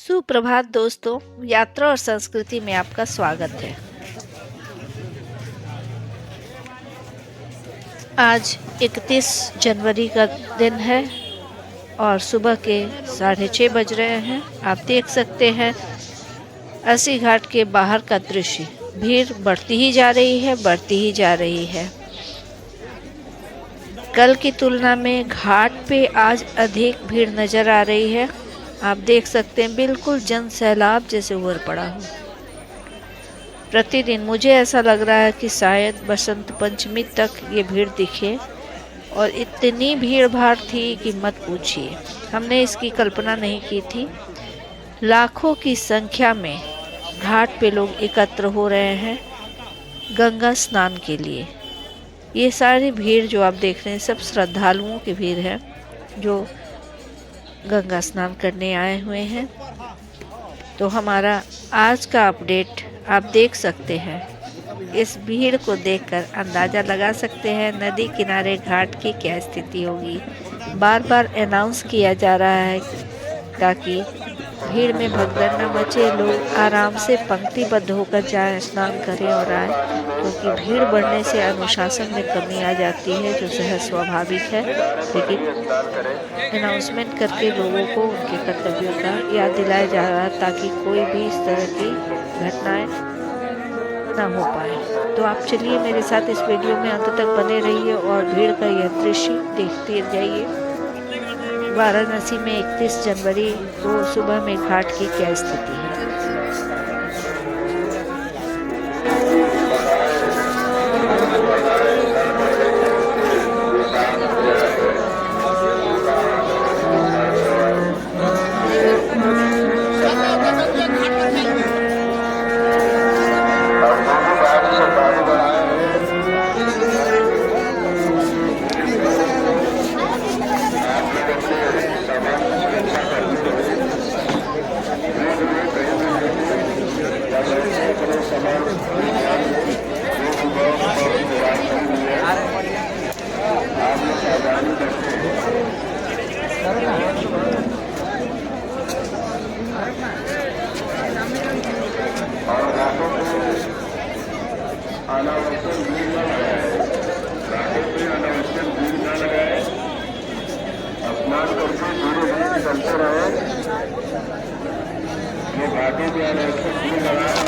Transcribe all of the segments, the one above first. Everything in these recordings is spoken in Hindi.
सुप्रभात दोस्तों, यात्रा और संस्कृति में आपका स्वागत है। आज 31 जनवरी का दिन है और सुबह के 6:30 बज रहे हैं। आप देख सकते हैं अस्सी घाट के बाहर का दृश्य। भीड़ बढ़ती ही जा रही है। कल की तुलना में घाट पे आज अधिक भीड़ नजर आ रही है। आप देख सकते हैं बिल्कुल जन सैलाब जैसे उमड़ पड़ा हो। प्रतिदिन मुझे ऐसा लग रहा है कि शायद बसंत पंचमी तक ये भीड़ दिखे, और इतनी भीड़ भाड़ थी कि मत पूछिए। हमने इसकी कल्पना नहीं की थी। लाखों की संख्या में घाट पे लोग एकत्र हो रहे हैं गंगा स्नान के लिए। ये सारी भीड़ जो आप देख रहे हैं सब श्रद्धालुओं की भीड़ है जो गंगा स्नान करने आए हुए हैं। तो हमारा आज का अपडेट आप देख सकते हैं। इस भीड़ को देखकर अंदाज़ा लगा सकते हैं नदी किनारे घाट की क्या स्थिति होगी। बार बार अनाउंस किया जा रहा है ताकि भीड़ में भगदड़ न मचे, लोग आराम से पंक्तिबद्ध होकर जाएं, स्नान करें और आए, क्योंकि भीड़ बढ़ने से अनुशासन में कमी आ जाती है जो सहज स्वाभाविक है। लेकिन अनाउंसमेंट करके लोगों को उनके कर्तव्यों का याद दिलाया जा रहा है ताकि कोई भी इस तरह की घटनाएं ना हो पाए। तो आप चलिए मेरे साथ इस वीडियो में अंत तक बने रहिए और भीड़ का यह दृश्य देखते जाइए। वाराणसी में 31 जनवरी को सुबह में घाट की क्या स्थिति है। चलते रहे ये घाटों पे अनावश्यक भीड़ लगाए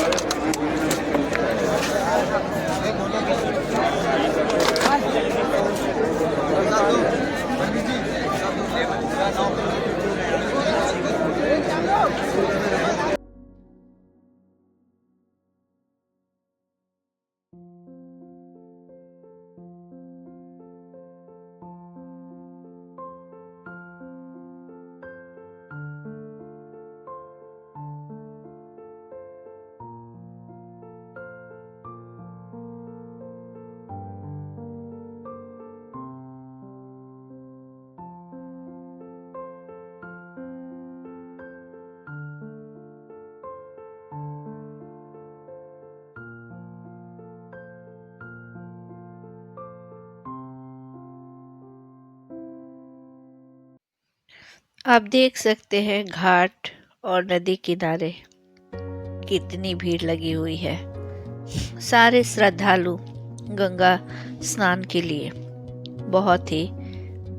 आप देख सकते हैं घाट और नदी किनारे कितनी भीड़ लगी हुई है। सारे श्रद्धालु गंगा स्नान के लिए बहुत ही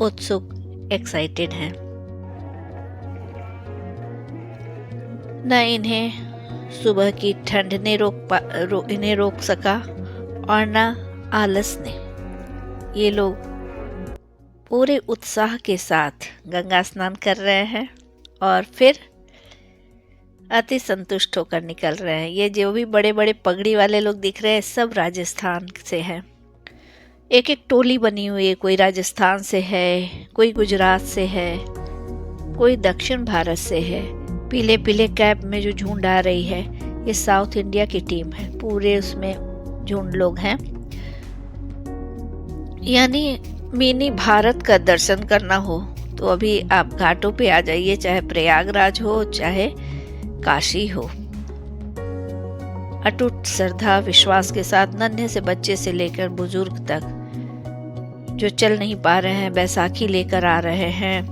उत्सुक एक्साइटेड हैं। न इन्हें सुबह की ठंड ने इन्हें रोक सका और न आलस ने। ये लोग पूरे उत्साह के साथ गंगा स्नान कर रहे हैं और फिर अति संतुष्ट होकर निकल रहे हैं। ये जो भी बड़े बड़े पगड़ी वाले लोग दिख रहे हैं सब राजस्थान से हैं। एक एक टोली बनी हुई है, कोई राजस्थान से है, कोई गुजरात से है, कोई दक्षिण भारत से है। पीले पीले कैप में जो झुंड आ रही है ये साउथ इंडिया की टीम है। पूरे उसमें झुंड लोग हैं। यानी मिनी भारत का दर्शन करना हो तो अभी आप घाटों पे आ जाइए, चाहे प्रयागराज हो चाहे काशी हो। अटूट श्रद्धा विश्वास के साथ नन्हे से बच्चे से लेकर बुजुर्ग तक जो चल नहीं पा रहे हैं बैसाखी लेकर आ रहे हैं।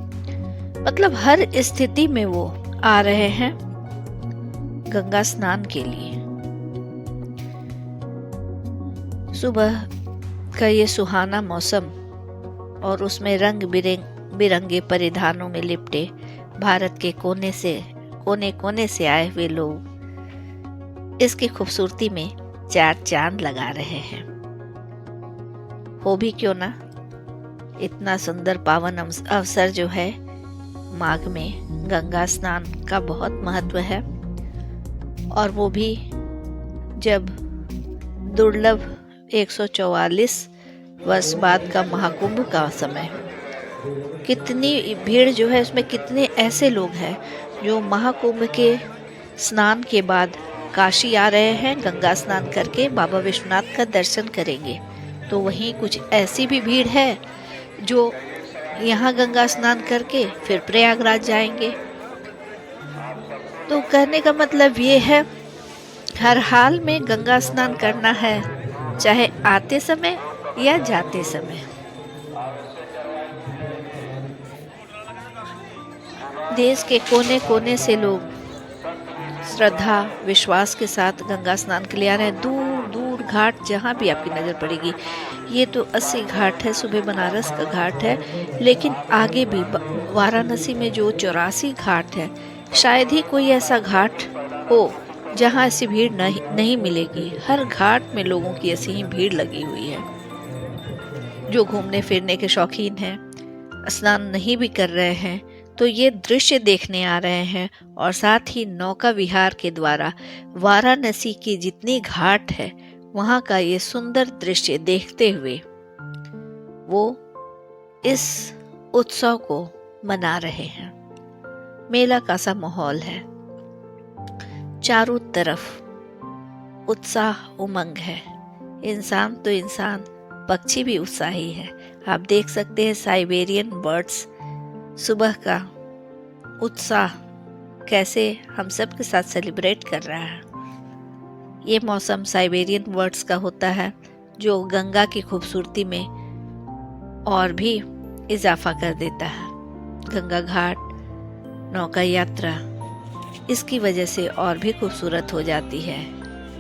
मतलब हर स्थिति में वो आ रहे हैं गंगा स्नान के लिए। सुबह का ये सुहाना मौसम और उसमें रंग बिरंगे परिधानों में लिपटे भारत के कोने कोने से आए हुए लोग इसकी खूबसूरती में चार चांद लगा रहे हैं। हो भी क्यों ना, इतना सुंदर पावन अवसर जो है, माघ में गंगा स्नान का बहुत महत्व है, और वो भी जब दुर्लभ 144 वर्ष बाद का महाकुंभ का समय। कितनी भीड़ जो है उसमें, कितने ऐसे लोग हैं जो महाकुंभ के स्नान के बाद काशी आ रहे हैं, गंगा स्नान करके बाबा विश्वनाथ का दर्शन करेंगे। तो वहीं कुछ ऐसी भी भीड़ है जो यहाँ गंगा स्नान करके फिर प्रयागराज जाएंगे। तो कहने का मतलब ये है, हर हाल में गंगा स्नान करना है, चाहे आते समय या जाते समय। देश के कोने कोने से लोग श्रद्धा विश्वास के साथ गंगा स्नान के लिए आ रहे हैं। दूर दूर घाट जहाँ भी आपकी नज़र पड़ेगी, ये तो 80 घाट है, सुबह बनारस का घाट है, लेकिन आगे भी वाराणसी में जो 84 घाट है, शायद ही कोई ऐसा घाट हो जहाँ ऐसी भीड़ नहीं मिलेगी। हर घाट में लोगों की ऐसी ही भीड़ लगी हुई है। जो घूमने फिरने के शौकीन हैं, स्नान नहीं भी कर रहे हैं, तो ये दृश्य देखने आ रहे हैं, और साथ ही नौका विहार के द्वारा वाराणसी की जितनी घाट है वहाँ का ये सुंदर दृश्य देखते हुए वो इस उत्सव को मना रहे हैं। मेला का सा माहौल है, चारों तरफ उत्साह उमंग है। इंसान तो इंसान, पक्षी भी उत्साही है। आप देख सकते हैं साइबेरियन बर्ड्स, सुबह का उत्साह कैसे हम सब के साथ सेलिब्रेट कर रहा है। ये मौसम साइबेरियन बर्ड्स का होता है, जो गंगा की खूबसूरती में और भी इजाफा कर देता है। गंगा घाट, नौका यात्रा इसकी वजह से और भी खूबसूरत हो जाती है।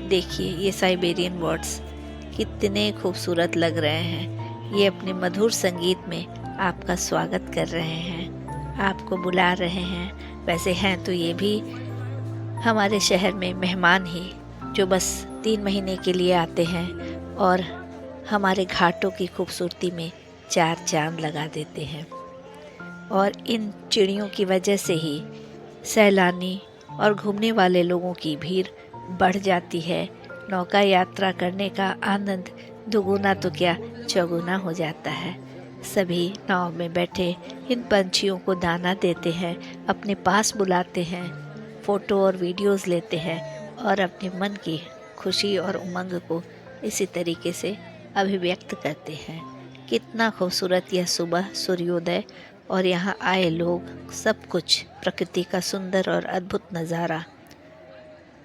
देखिए ये साइबेरियन बर्ड्स कितने खूबसूरत लग रहे हैं। ये अपने मधुर संगीत में आपका स्वागत कर रहे हैं, आपको बुला रहे हैं। वैसे हैं तो ये भी हमारे शहर में मेहमान ही, जो बस 3 महीने के लिए आते हैं और हमारे घाटों की खूबसूरती में 4 चांद लगा देते हैं। और इन चिड़ियों की वजह से ही सैलानी और घूमने वाले लोगों की भीड़ बढ़ जाती है। नौका यात्रा करने का आनंद दुगुना तो क्या चौगुना हो जाता है। सभी नाव में बैठे इन पंछियों को दाना देते हैं, अपने पास बुलाते हैं, फ़ोटो और वीडियोस लेते हैं और अपने मन की खुशी और उमंग को इसी तरीके से अभिव्यक्त करते हैं। कितना खूबसूरत यह सुबह सूर्योदय और यहाँ आए लोग, सब कुछ प्रकृति का सुंदर और अद्भुत नज़ारा,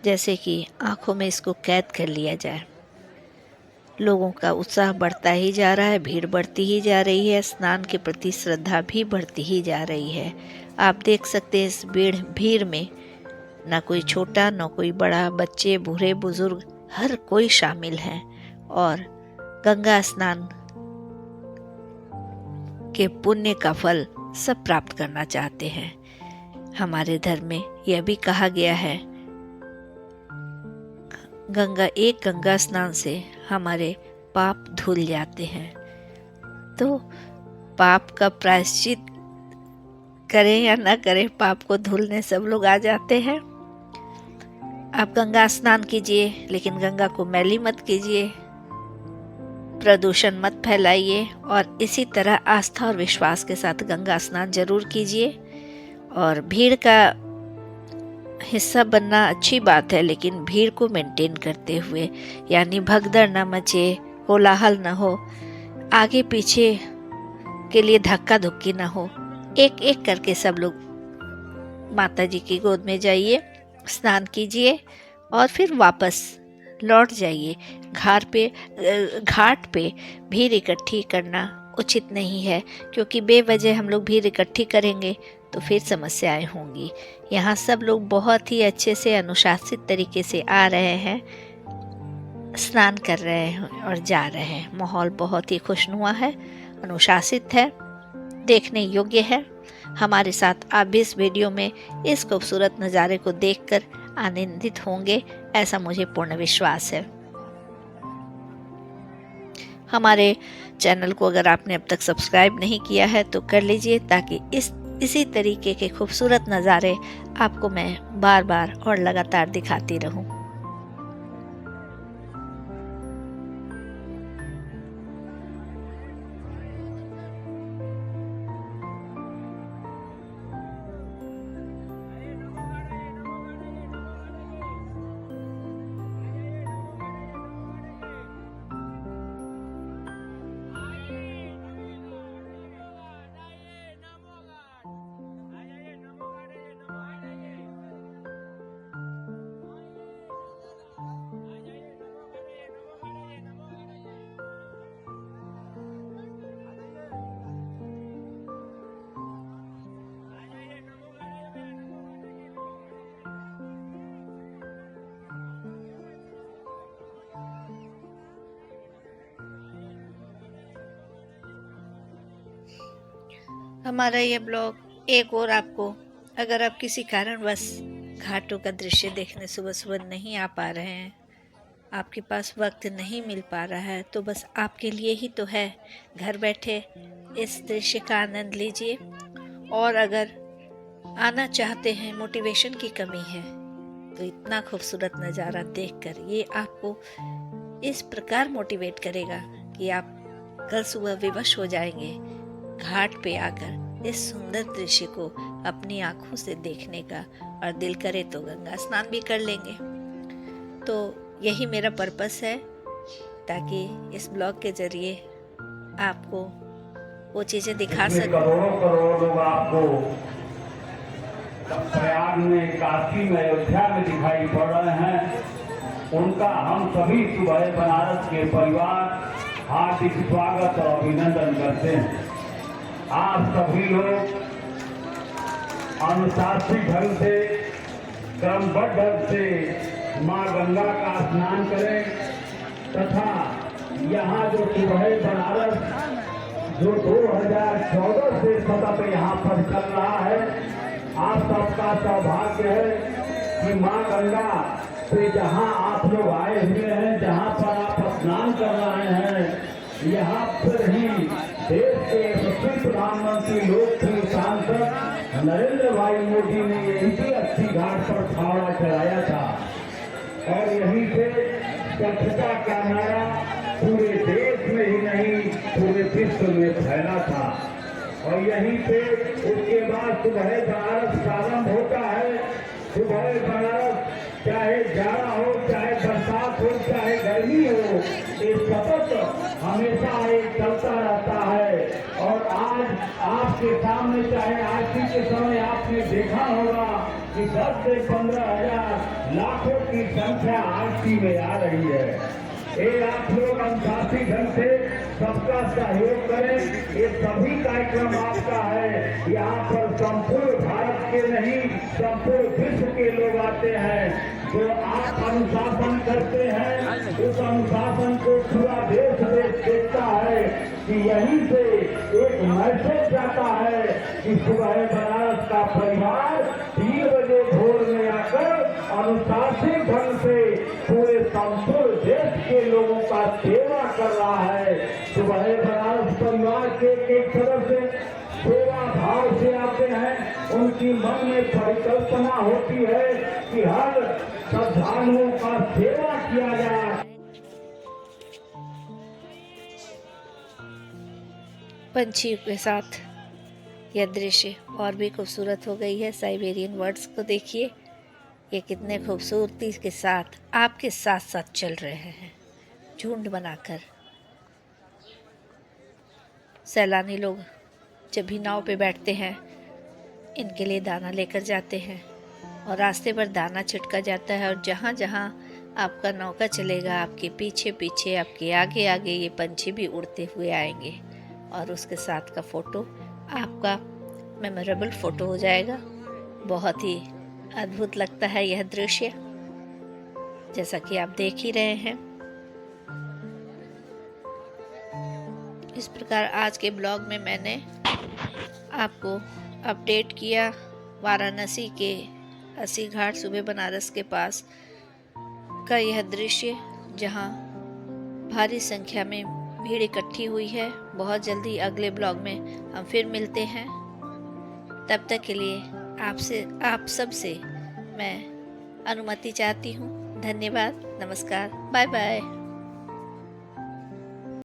जैसे कि आँखों में इसको कैद कर लिया जाए। लोगों का उत्साह बढ़ता ही जा रहा है, भीड़ बढ़ती ही जा रही है, स्नान के प्रति श्रद्धा भी बढ़ती ही जा रही है। आप देख सकते हैं इस भीड़ में ना कोई छोटा ना कोई बड़ा, बच्चे बूढ़े बुजुर्ग हर कोई शामिल हैं और गंगा स्नान के पुण्य का फल सब प्राप्त करना चाहते हैं। हमारे धर्म में यह भी कहा गया है, एक गंगा स्नान से हमारे पाप धुल जाते हैं। तो पाप का प्रायश्चित करें या ना करें, पाप को धुलने सब लोग आ जाते हैं। आप गंगा स्नान कीजिए, लेकिन गंगा को मैली मत कीजिए, प्रदूषण मत फैलाइए, और इसी तरह आस्था और विश्वास के साथ गंगा स्नान जरूर कीजिए। और भीड़ का हिस्सा बनना अच्छी बात है, लेकिन भीड़ को मेंटेन करते हुए, यानी भगदड़ न मचे, कोलाहल न हो, आगे पीछे के लिए धक्का धुक्की न हो। एक एक करके सब लोग माता जी की गोद में जाइए, स्नान कीजिए और फिर वापस लौट जाइए। घाट पे भीड़ इकट्ठी करना उचित नहीं है, क्योंकि बेवजह हम लोग भीड़ इकट्ठी करेंगे तो फिर समस्याएं होंगी। यहाँ सब लोग बहुत ही अच्छे से अनुशासित तरीके से आ रहे हैं, स्नान कर रहे हैं और जा रहे हैं। माहौल बहुत ही खुशनुमा है, अनुशासित है, देखने योग्य है। हमारे साथ आप भी इस वीडियो में इस खूबसूरत नज़ारे को देखकर आनंदित होंगे, ऐसा मुझे पूर्ण विश्वास है। हमारे चैनल को अगर आपने अब तक सब्सक्राइब नहीं किया है तो कर लीजिए, ताकि इसी तरीके के खूबसूरत नज़ारे आपको मैं बार बार और लगातार दिखाती रहूं। हमारा ये ब्लॉग एक और आपको, अगर आप किसी कारणवश घाटों का दृश्य देखने सुबह सुबह नहीं आ पा रहे हैं, आपके पास वक्त नहीं मिल पा रहा है, तो बस आपके लिए ही तो है। घर बैठे इस दृश्य का आनंद लीजिए। और अगर आना चाहते हैं, मोटिवेशन की कमी है, तो इतना खूबसूरत नज़ारा देखकर ये आपको इस प्रकार मोटिवेट करेगा कि आप कल सुबह विवश हो जाएंगे घाट पे आकर इस सुंदर दृश्य को अपनी आंखों से देखने का, और दिल करे तो गंगा स्नान भी कर लेंगे। तो यही मेरा पर्पस है, ताकि इस ब्लॉग के जरिए आपको वो चीज़ें दिखा सकूं। करोड़ों करोड़ लोग आपको प्रयाग में, काशी में, अयोध्या में दिखाई पड़ रहे हैं। उनका हम सभी सुबह बनारस के परिवार हार्दिक स्वागत और अभिनंदन करते हैं। आप सभी लोग अनुशासित ढंग से, क्रमबद्ध ढंग से माँ गंगा का स्नान करें, तथा यहाँ जो सुबह बनारस जो 2014 से सतत यहाँ पर चल रहा है, आप सबका सौभाग्य है कि माँ गंगा से जहाँ आप लोग आए हुए हैं, जहाँ पर आप स्नान कर रहे हैं, यहाँ पर ही देश के यशस्वी प्रधानमंत्री लोकप्रिय सांसद नरेंद्र भाई मोदी ने इसी अच्छी घाट पर फावड़ा चलाया था, और यहीं से स्वच्छता का नारा पूरे देश में ही नहीं पूरे विश्व में फैला था। और यहीं से उसके बाद सुबह बनारस प्रारंभ होता है। सुबह बनारस चाहे जाड़ा हो, चाहे बरसात हो, चाहे गर्मी हो, ये सतत हमेशा एक चलता रहता है। और आज आपके सामने, चाहे आरती के समय आपने देखा होगा कि 10 से 15,000 लाखों की संख्या आरती में आ रही है। ये आप लोग अनुशासित ढंग से सबका सहयोग करें। ये सभी कार्यक्रम आपका है। यहाँ पर संपूर्ण भारत के नहीं, संपूर्ण विश्व के लोग आते हैं। जो आप अनुशासन करते हैं, उस अनुशासन को पूरा देश देखता है कि यहीं से एक मैसेज जाता है कि सुबह बनारस का परिवार 3 बजे भोर में आकर अनुशासित ढंग से पूरे संपूर्ण देश के लोगों का सेवा कर रहा है। सुबह बनारस परिवार के एक तरफ से सेवा भाव से आते हैं, उनकी मन में परिकल्पना होती है कि हर श्रद्धालुओं का सेवा किया जाए। पंछियों के साथ यह दृश्य और भी खूबसूरत हो गई है। साइबेरियन बर्ड्स को देखिए, ये कितने खूबसूरती के साथ आपके साथ साथ चल रहे हैं, झुंड बनाकर। सैलानी लोग जब भी नाव पे बैठते हैं, इनके लिए दाना लेकर जाते हैं, और रास्ते पर दाना छिटका जाता है, और जहाँ जहाँ आपका नौका चलेगा, आपके पीछे पीछे, आपके आगे आगे ये पंछी भी उड़ते हुए आएंगे, और उसके साथ का फ़ोटो आपका मेमोरेबल फ़ोटो हो जाएगा। बहुत ही अद्भुत लगता है यह दृश्य, जैसा कि आप देख ही रहे हैं। इस प्रकार आज के ब्लॉग में मैंने आपको अपडेट किया वाराणसी के अस्सी घाट सूबे बनारस के पास का यह दृश्य, जहां भारी संख्या में भीड़ इकट्ठी हुई है। बहुत जल्दी अगले ब्लॉग में हम फिर मिलते हैं। तब तक के लिए आप सब से मैं अनुमति चाहती हूँ। धन्यवाद, नमस्कार, बाय बाय।